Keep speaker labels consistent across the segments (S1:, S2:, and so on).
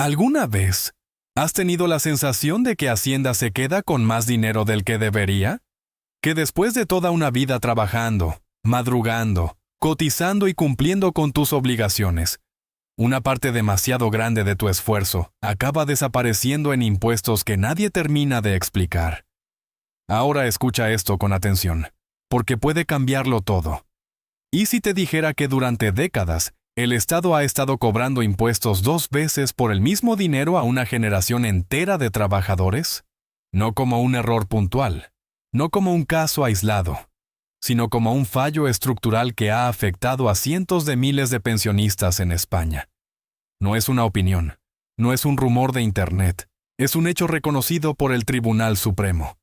S1: ¿Alguna vez has tenido la sensación de que Hacienda se queda con más dinero del que debería? ¿Que después de toda una vida trabajando, madrugando, cotizando y cumpliendo con tus obligaciones, una parte demasiado grande de tu esfuerzo acaba desapareciendo en impuestos que nadie termina de explicar? Ahora escucha esto con atención, porque puede cambiarlo todo. ¿Y si te dijera que durante décadas el Estado ha estado cobrando impuestos 2 veces por el mismo dinero a una generación entera de trabajadores? No como un error puntual, no como un caso aislado, sino como un fallo estructural que ha afectado a cientos de miles de pensionistas en España. No es una opinión, no es un rumor de Internet, es un hecho reconocido por el Tribunal Supremo.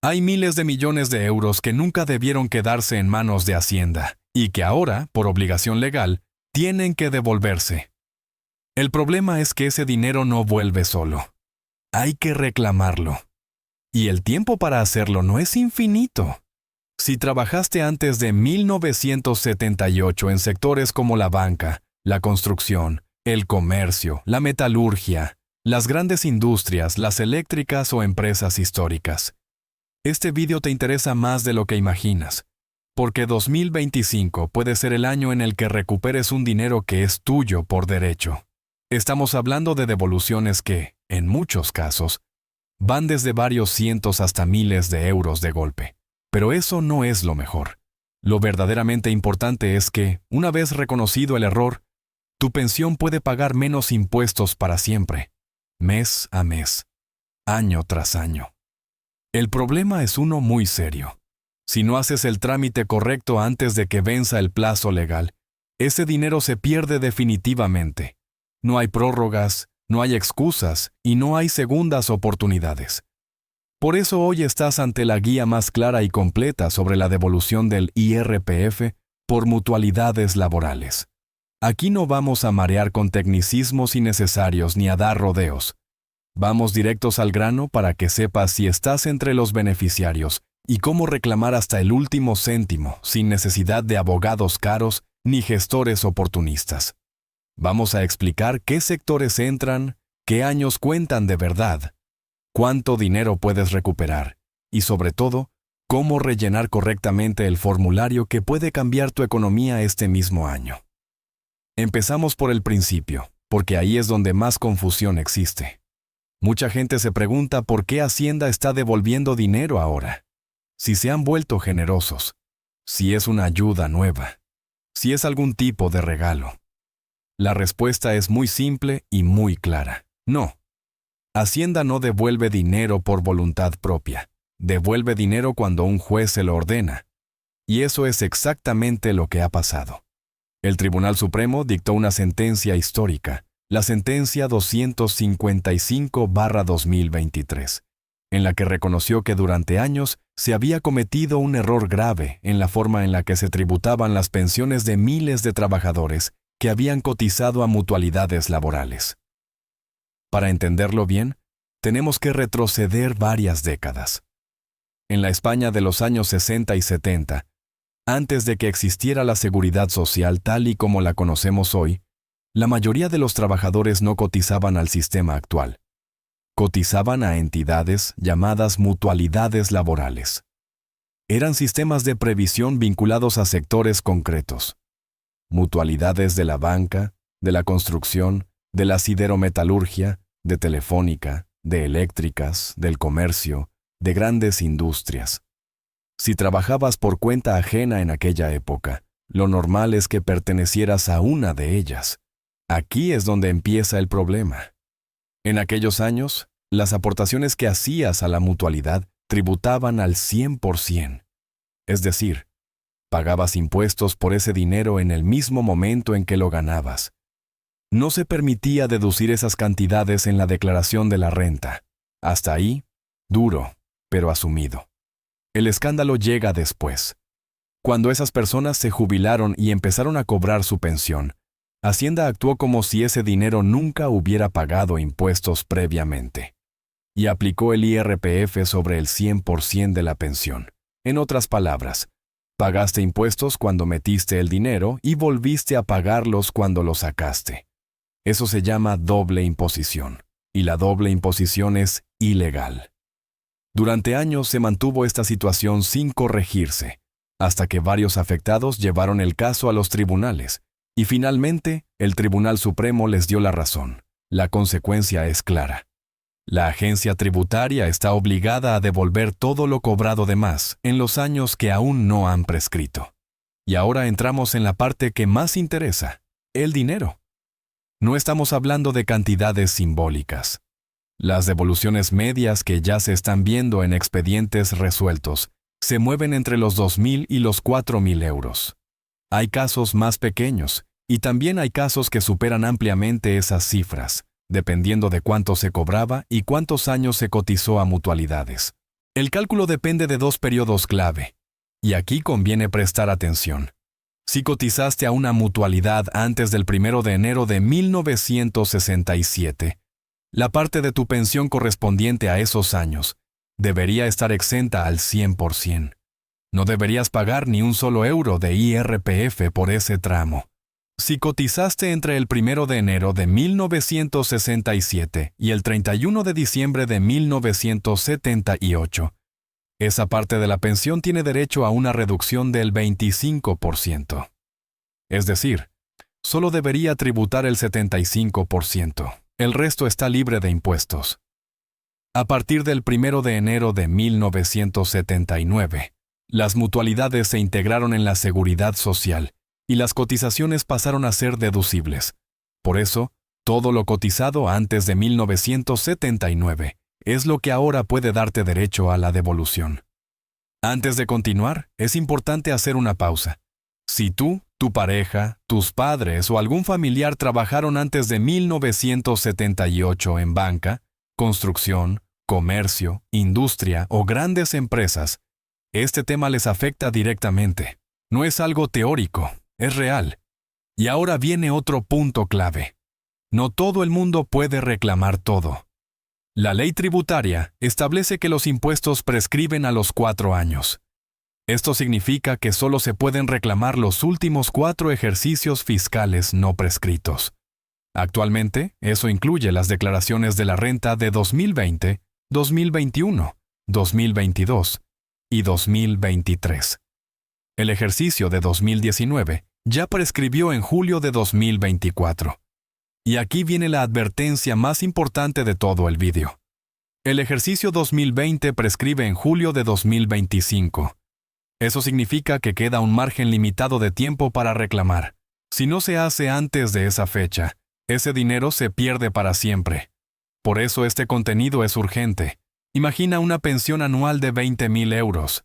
S1: Hay miles de millones de euros que nunca debieron quedarse en manos de Hacienda y que ahora, por obligación legal, tienen que devolverse. El problema es que ese dinero no vuelve solo. Hay que reclamarlo. Y el tiempo para hacerlo no es infinito. Si trabajaste antes de 1978 en sectores como la banca, la construcción, el comercio, la metalurgia, las grandes industrias, las eléctricas o empresas históricas, este vídeo te interesa más de lo que imaginas, porque 2025 puede ser el año en el que recuperes un dinero que es tuyo por derecho. Estamos hablando de devoluciones que, en muchos casos, van desde varios cientos hasta miles de euros de golpe. Pero eso no es lo mejor. Lo verdaderamente importante es que, una vez reconocido el error, tu pensión puede pagar menos impuestos para siempre, mes a mes, año tras año. El problema es uno muy serio. Si no haces el trámite correcto antes de que venza el plazo legal, ese dinero se pierde definitivamente. No hay prórrogas, no hay excusas y no hay segundas oportunidades. Por eso hoy estás ante la guía más clara y completa sobre la devolución del IRPF por mutualidades laborales. Aquí no vamos a marear con tecnicismos innecesarios ni a dar rodeos. Vamos directos al grano para que sepas si estás entre los beneficiarios y cómo reclamar hasta el último céntimo sin necesidad de abogados caros ni gestores oportunistas. Vamos a explicar qué sectores entran, qué años cuentan de verdad, cuánto dinero puedes recuperar y, sobre todo, cómo rellenar correctamente el formulario que puede cambiar tu economía este mismo año. Empezamos por el principio, porque ahí es donde más confusión existe. Mucha gente se pregunta por qué Hacienda está devolviendo dinero ahora, si se han vuelto generosos, si es una ayuda nueva, si es algún tipo de regalo. La respuesta es muy simple y muy clara. No. Hacienda no devuelve dinero por voluntad propia. Devuelve dinero cuando un juez se lo ordena. Y eso es exactamente lo que ha pasado. El Tribunal Supremo dictó una sentencia histórica, la sentencia 255/2023, en la que reconoció que durante años se había cometido un error grave en la forma en la que se tributaban las pensiones de miles de trabajadores que habían cotizado a mutualidades laborales. Para entenderlo bien, tenemos que retroceder varias décadas. En la España de los años 60 y 70, antes de que existiera la seguridad social tal y como la conocemos hoy, la mayoría de los trabajadores no cotizaban al sistema actual. Cotizaban a entidades llamadas mutualidades laborales. Eran sistemas de previsión vinculados a sectores concretos. Mutualidades de la banca, de la construcción, de la siderometalurgia, de telefónica, de eléctricas, del comercio, de grandes industrias. Si trabajabas por cuenta ajena en aquella época, lo normal es que pertenecieras a una de ellas. Aquí es donde empieza el problema. En aquellos años, las aportaciones que hacías a la mutualidad tributaban al 100%. Es decir, pagabas impuestos por ese dinero en el mismo momento en que lo ganabas. No se permitía deducir esas cantidades en la declaración de la renta. Hasta ahí, duro, pero asumido. El escándalo llega después. Cuando esas personas se jubilaron y empezaron a cobrar su pensión, Hacienda actuó como si ese dinero nunca hubiera pagado impuestos previamente. Y aplicó el IRPF sobre el 100% de la pensión. En otras palabras, pagaste impuestos cuando metiste el dinero y volviste a pagarlos cuando lo sacaste. Eso se llama doble imposición, y la doble imposición es ilegal. Durante años se mantuvo esta situación sin corregirse, hasta que varios afectados llevaron el caso a los tribunales, y finalmente el Tribunal Supremo les dio la razón. La consecuencia es clara. La agencia tributaria está obligada a devolver todo lo cobrado de más en los años que aún no han prescrito. Y ahora entramos en la parte que más interesa, el dinero. No estamos hablando de cantidades simbólicas. Las devoluciones medias que ya se están viendo en expedientes resueltos se mueven entre los 2.000 y los 4.000 euros. Hay casos más pequeños, y también hay casos que superan ampliamente esas cifras, dependiendo de cuánto se cobraba y cuántos años se cotizó a mutualidades. El cálculo depende de dos periodos clave, y aquí conviene prestar atención. Si cotizaste a una mutualidad antes del 1 de enero de 1967, la parte de tu pensión correspondiente a esos años debería estar exenta al 100%. No deberías pagar ni un solo euro de IRPF por ese tramo. Si cotizaste entre el 1 de enero de 1967 y el 31 de diciembre de 1978, esa parte de la pensión tiene derecho a una reducción del 25%. Es decir, solo debería tributar el 75%. El resto está libre de impuestos. A partir del 1 de enero de 1979, las mutualidades se integraron en la Seguridad Social y las cotizaciones pasaron a ser deducibles. Por eso, todo lo cotizado antes de 1979 es lo que ahora puede darte derecho a la devolución. Antes de continuar, es importante hacer una pausa. Si tú, tu pareja, tus padres o algún familiar trabajaron antes de 1978 en banca, construcción, comercio, industria o grandes empresas, este tema les afecta directamente. No es algo teórico, es real. Y ahora viene otro punto clave. No todo el mundo puede reclamar todo. La ley tributaria establece que los impuestos prescriben a los 4 años. Esto significa que solo se pueden reclamar los últimos 4 ejercicios fiscales no prescritos. Actualmente, eso incluye las declaraciones de la renta de 2020, 2021, 2022 y 2023. El ejercicio de 2019 ya prescribió en julio de 2024. Y aquí viene la advertencia más importante de todo el vídeo. El ejercicio 2020 prescribe en julio de 2025. Eso significa que queda un margen limitado de tiempo para reclamar. Si no se hace antes de esa fecha, ese dinero se pierde para siempre. Por eso este contenido es urgente. Imagina una pensión anual de 20.000 euros.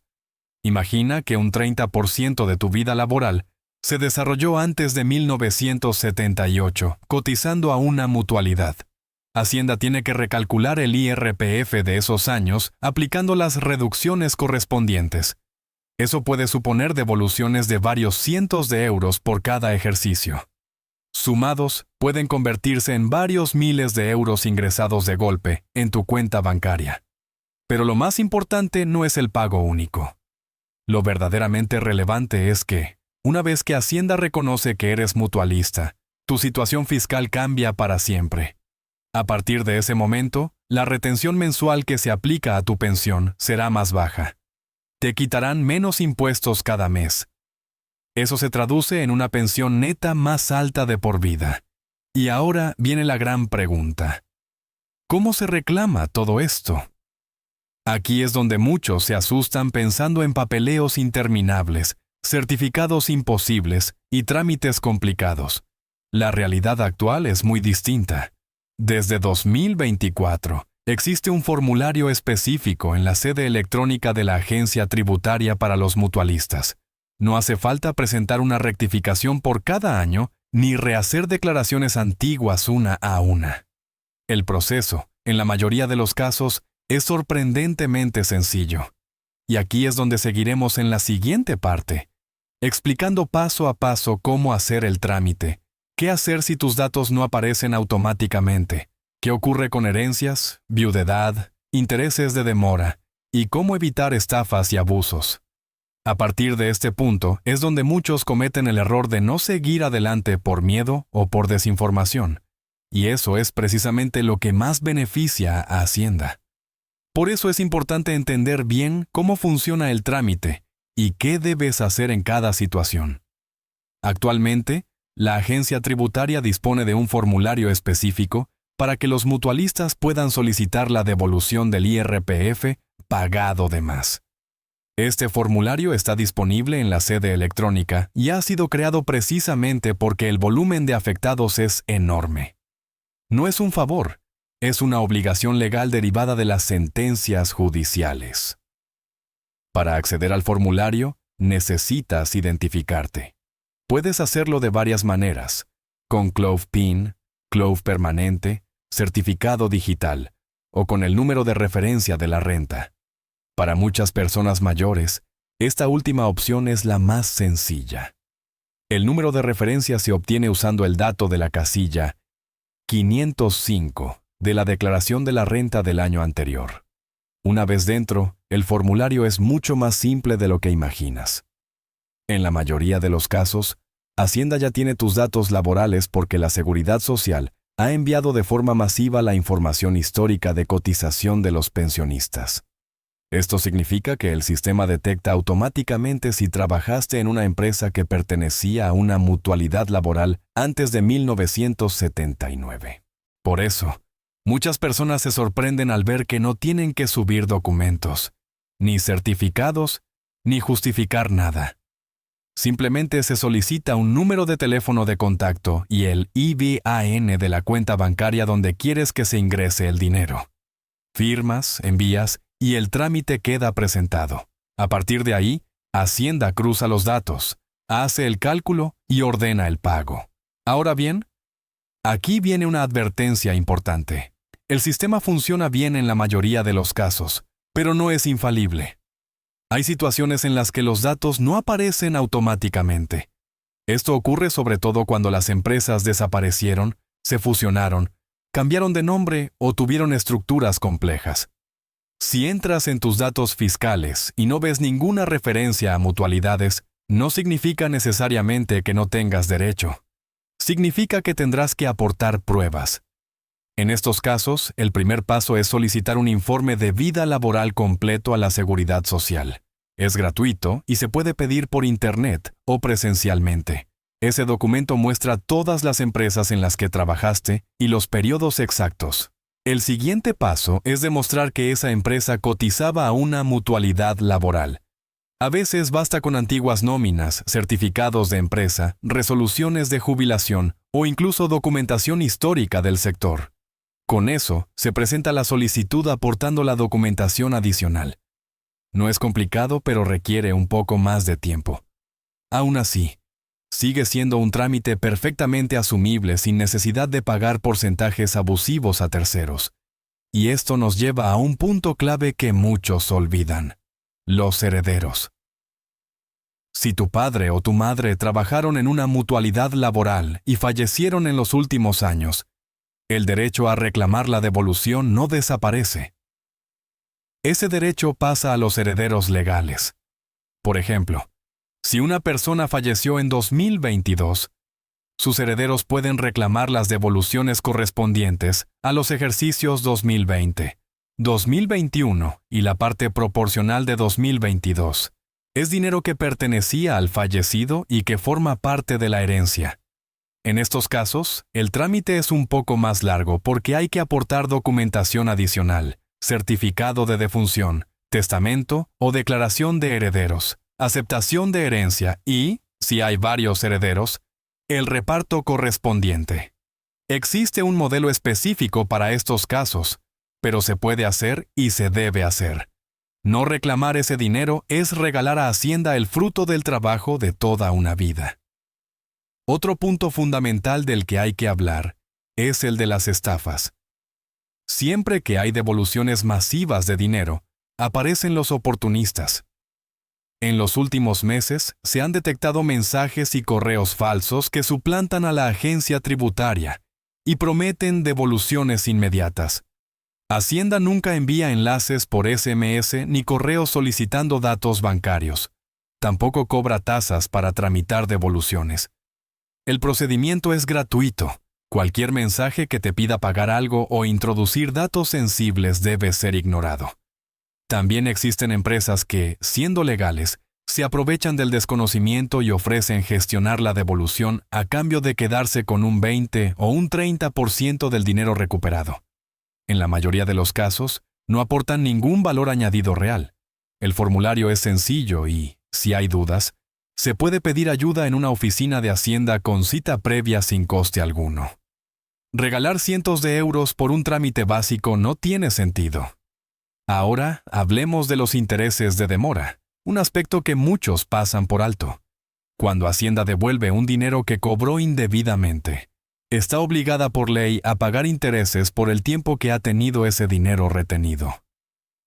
S1: Imagina que un 30% de tu vida laboral se desarrolló antes de 1978, cotizando a una mutualidad. Hacienda tiene que recalcular el IRPF de esos años aplicando las reducciones correspondientes. Eso puede suponer devoluciones de varios cientos de euros por cada ejercicio. Sumados, pueden convertirse en varios miles de euros ingresados de golpe en tu cuenta bancaria. Pero lo más importante no es el pago único. Lo verdaderamente relevante es que, una vez que Hacienda reconoce que eres mutualista, tu situación fiscal cambia para siempre. A partir de ese momento, la retención mensual que se aplica a tu pensión será más baja. Te quitarán menos impuestos cada mes. Eso se traduce en una pensión neta más alta de por vida. Y ahora viene la gran pregunta. ¿Cómo se reclama todo esto? Aquí es donde muchos se asustan pensando en papeleos interminables, certificados imposibles y trámites complicados. La realidad actual es muy distinta. Desde 2024, existe un formulario específico en la sede electrónica de la Agencia Tributaria para los mutualistas. No hace falta presentar una rectificación por cada año ni rehacer declaraciones antiguas una a una. El proceso, en la mayoría de los casos, es sorprendentemente sencillo. Y aquí es donde seguiremos en la siguiente parte, explicando paso a paso cómo hacer el trámite, qué hacer si tus datos no aparecen automáticamente, qué ocurre con herencias, viudedad, intereses de demora, y cómo evitar estafas y abusos. A partir de este punto es donde muchos cometen el error de no seguir adelante por miedo o por desinformación. y eso es precisamente lo que más beneficia a Hacienda. Por eso es importante entender bien cómo funciona el trámite y qué debes hacer en cada situación. Actualmente, la agencia tributaria dispone de un formulario específico para que los mutualistas puedan solicitar la devolución del IRPF pagado de más. Este formulario está disponible en la sede electrónica y ha sido creado precisamente porque el volumen de afectados es enorme. No es un favor, es una obligación legal derivada de las sentencias judiciales. Para acceder al formulario, necesitas identificarte. Puedes hacerlo de varias maneras, con Clove PIN, Clove permanente, certificado digital o con el número de referencia de la renta. Para muchas personas mayores, esta última opción es la más sencilla. El número de referencia se obtiene usando el dato de la casilla 505 de la declaración de la renta del año anterior. Una vez dentro, el formulario es mucho más simple de lo que imaginas. En la mayoría de los casos, Hacienda ya tiene tus datos laborales porque la Seguridad Social ha enviado de forma masiva la información histórica de cotización de los pensionistas. Esto significa que el sistema detecta automáticamente si trabajaste en una empresa que pertenecía a una mutualidad laboral antes de 1979. Por eso, muchas personas se sorprenden al ver que no tienen que subir documentos, ni certificados, ni justificar nada. Simplemente se solicita un número de teléfono de contacto y el IBAN de la cuenta bancaria donde quieres que se ingrese el dinero. Firmas, envías y el trámite queda presentado. A partir de ahí, Hacienda cruza los datos, hace el cálculo y ordena el pago. Ahora bien, aquí viene una advertencia importante. El sistema funciona bien en la mayoría de los casos, pero no es infalible. Hay situaciones en las que los datos no aparecen automáticamente. Esto ocurre sobre todo cuando las empresas desaparecieron, se fusionaron, cambiaron de nombre o tuvieron estructuras complejas. Si entras en tus datos fiscales y no ves ninguna referencia a mutualidades, no significa necesariamente que no tengas derecho. Significa que tendrás que aportar pruebas. En estos casos, el primer paso es solicitar un informe de vida laboral completo a la Seguridad Social. Es gratuito y se puede pedir por Internet o presencialmente. Ese documento muestra todas las empresas en las que trabajaste y los periodos exactos. El siguiente paso es demostrar que esa empresa cotizaba a una mutualidad laboral. A veces basta con antiguas nóminas, certificados de empresa, resoluciones de jubilación o incluso documentación histórica del sector. Con eso, se presenta la solicitud aportando la documentación adicional. No es complicado, pero requiere un poco más de tiempo. Aún así, sigue siendo un trámite perfectamente asumible sin necesidad de pagar porcentajes abusivos a terceros. Y esto nos lleva a un punto clave que muchos olvidan: los herederos. Si tu padre o tu madre trabajaron en una mutualidad laboral y fallecieron en los últimos años, el derecho a reclamar la devolución no desaparece. Ese derecho pasa a los herederos legales. Por ejemplo, si una persona falleció en 2022, sus herederos pueden reclamar las devoluciones correspondientes a los ejercicios 2020, 2021 y la parte proporcional de 2022. Es dinero que pertenecía al fallecido y que forma parte de la herencia. En estos casos, el trámite es un poco más largo porque hay que aportar documentación adicional, certificado de defunción, testamento o declaración de herederos, aceptación de herencia y, si hay varios herederos, el reparto correspondiente. Existe un modelo específico para estos casos, pero se puede hacer y se debe hacer. No reclamar ese dinero es regalar a Hacienda el fruto del trabajo de toda una vida. Otro punto fundamental del que hay que hablar es el de las estafas. Siempre que hay devoluciones masivas de dinero, aparecen los oportunistas. En los últimos meses se han detectado mensajes y correos falsos que suplantan a la agencia tributaria y prometen devoluciones inmediatas. Hacienda nunca envía enlaces por SMS ni correos solicitando datos bancarios. Tampoco cobra tasas para tramitar devoluciones. El procedimiento es gratuito, Cualquier mensaje que te pida pagar algo o introducir datos sensibles debe ser ignorado. También existen empresas que, siendo legales, se aprovechan del desconocimiento y ofrecen gestionar la devolución a cambio de quedarse con un 20 o un 30% del dinero recuperado. En la mayoría de los casos, no aportan ningún valor añadido real. El formulario es sencillo y, si hay dudas, se puede pedir ayuda en una oficina de Hacienda con cita previa sin coste alguno. Regalar cientos de euros por un trámite básico no tiene sentido. Ahora hablemos de los intereses de demora, un aspecto que muchos pasan por alto. Cuando Hacienda devuelve un dinero que cobró indebidamente, está obligada por ley a pagar intereses por el tiempo que ha tenido ese dinero retenido.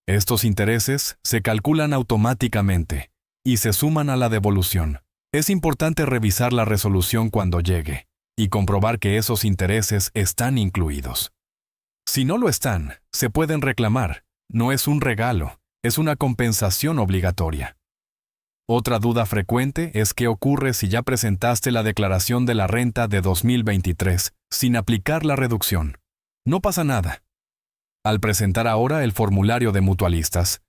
S1: Estos intereses se calculan automáticamente y se suman a la devolución. Es importante revisar la resolución cuando llegue y comprobar que esos intereses están incluidos. Si no lo están, se pueden reclamar. No es un regalo, es una compensación obligatoria. Otra duda frecuente es qué ocurre si ya presentaste la declaración de la renta de 2023 sin aplicar la reducción. No pasa nada. Al presentar ahora el formulario de mutualistas,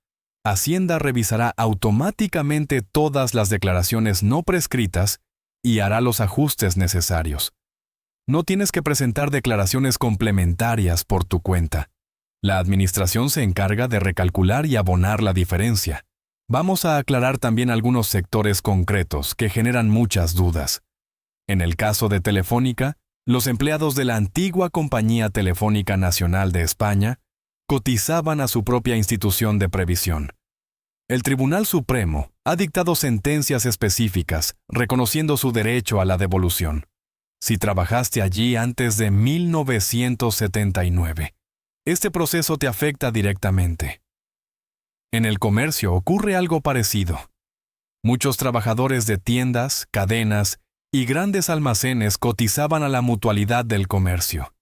S1: Hacienda revisará automáticamente todas las declaraciones no prescritas y hará los ajustes necesarios. No tienes que presentar declaraciones complementarias por tu cuenta. La administración se encarga de recalcular y abonar la diferencia. Vamos a aclarar también algunos sectores concretos que generan muchas dudas. En el caso de Telefónica, los empleados de la antigua Compañía Telefónica Nacional de España cotizaban a su propia institución de previsión. El Tribunal Supremo ha dictado sentencias específicas reconociendo su derecho a la devolución. Si trabajaste allí antes de 1979, este proceso te afecta directamente. En el comercio ocurre algo parecido. Muchos trabajadores de tiendas, cadenas y grandes almacenes cotizaban a la mutualidad del comercio.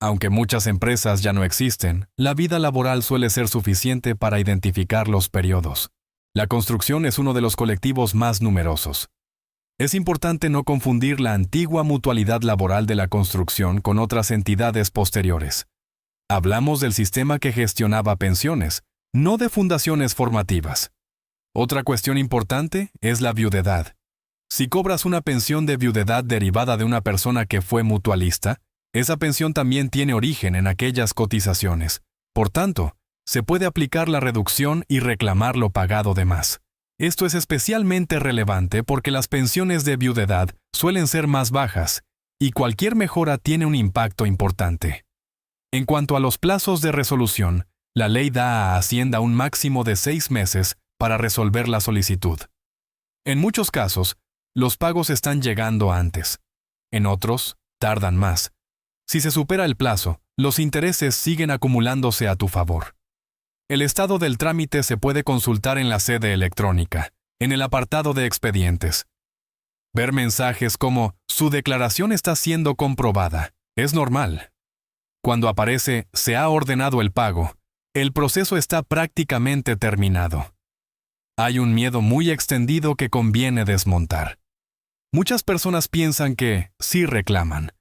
S1: Aunque muchas empresas ya no existen, la vida laboral suele ser suficiente para identificar los periodos. La construcción es uno de los colectivos más numerosos. Es importante no confundir la antigua mutualidad laboral de la construcción con otras entidades posteriores. Hablamos del sistema que gestionaba pensiones, no de fundaciones formativas. Otra cuestión importante es la viudedad. Si cobras una pensión de viudedad derivada de una persona que fue mutualista, esa pensión también tiene origen en aquellas cotizaciones. Por tanto, se puede aplicar la reducción y reclamar lo pagado de más. Esto es especialmente relevante porque las pensiones de viudedad suelen ser más bajas y cualquier mejora tiene un impacto importante. En cuanto a los plazos de resolución, la ley da a Hacienda un máximo de 6 meses para resolver la solicitud. En muchos casos, los pagos están llegando antes. En otros, tardan más. Si se supera el plazo, los intereses siguen acumulándose a tu favor. El estado del trámite se puede consultar en la sede electrónica, en el apartado de expedientes. Ver mensajes como «Su declaración está siendo comprobada» es normal. Cuando aparece «Se ha ordenado el pago», el proceso está prácticamente terminado. Hay un miedo muy extendido que conviene desmontar. Muchas personas piensan que, si reclaman,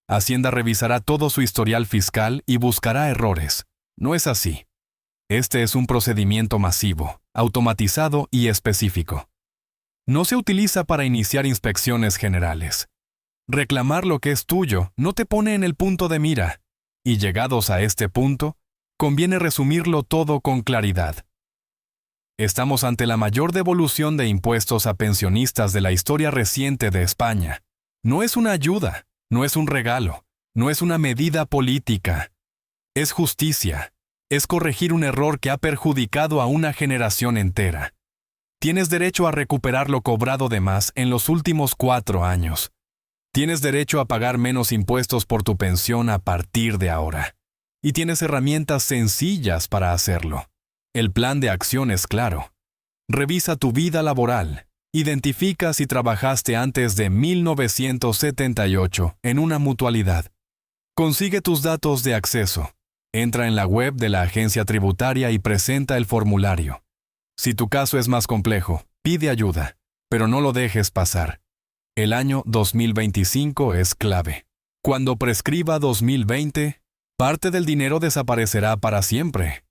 S1: Hacienda revisará todo su historial fiscal y buscará errores. No es así. Este es un procedimiento masivo, automatizado y específico. No se utiliza para iniciar inspecciones generales. Reclamar lo que es tuyo no te pone en el punto de mira, y llegados a este punto, conviene resumirlo todo con claridad. Estamos ante la mayor devolución de impuestos a pensionistas de la historia reciente de España. No es una ayuda, no es un regalo, no es una medida política. Es justicia. Es corregir un error que ha perjudicado a una generación entera. Tienes derecho a recuperar lo cobrado de más en los últimos 4 años. Tienes derecho a pagar menos impuestos por tu pensión a partir de ahora. Y tienes herramientas sencillas para hacerlo. El plan de acción es claro. Revisa tu vida laboral. Identifica si trabajaste antes de 1978 en una mutualidad. Consigue tus datos de acceso. Entra en la web de la agencia tributaria y presenta el formulario. Si tu caso es más complejo, pide ayuda, pero no lo dejes pasar. El año 2025 es clave. Cuando prescriba 2020, parte del dinero desaparecerá para siempre.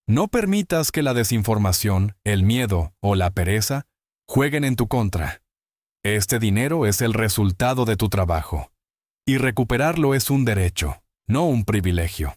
S1: No permitas que la desinformación, el miedo o la pereza jueguen en tu contra. Este dinero es el resultado de tu trabajo, y recuperarlo es un derecho, no un privilegio.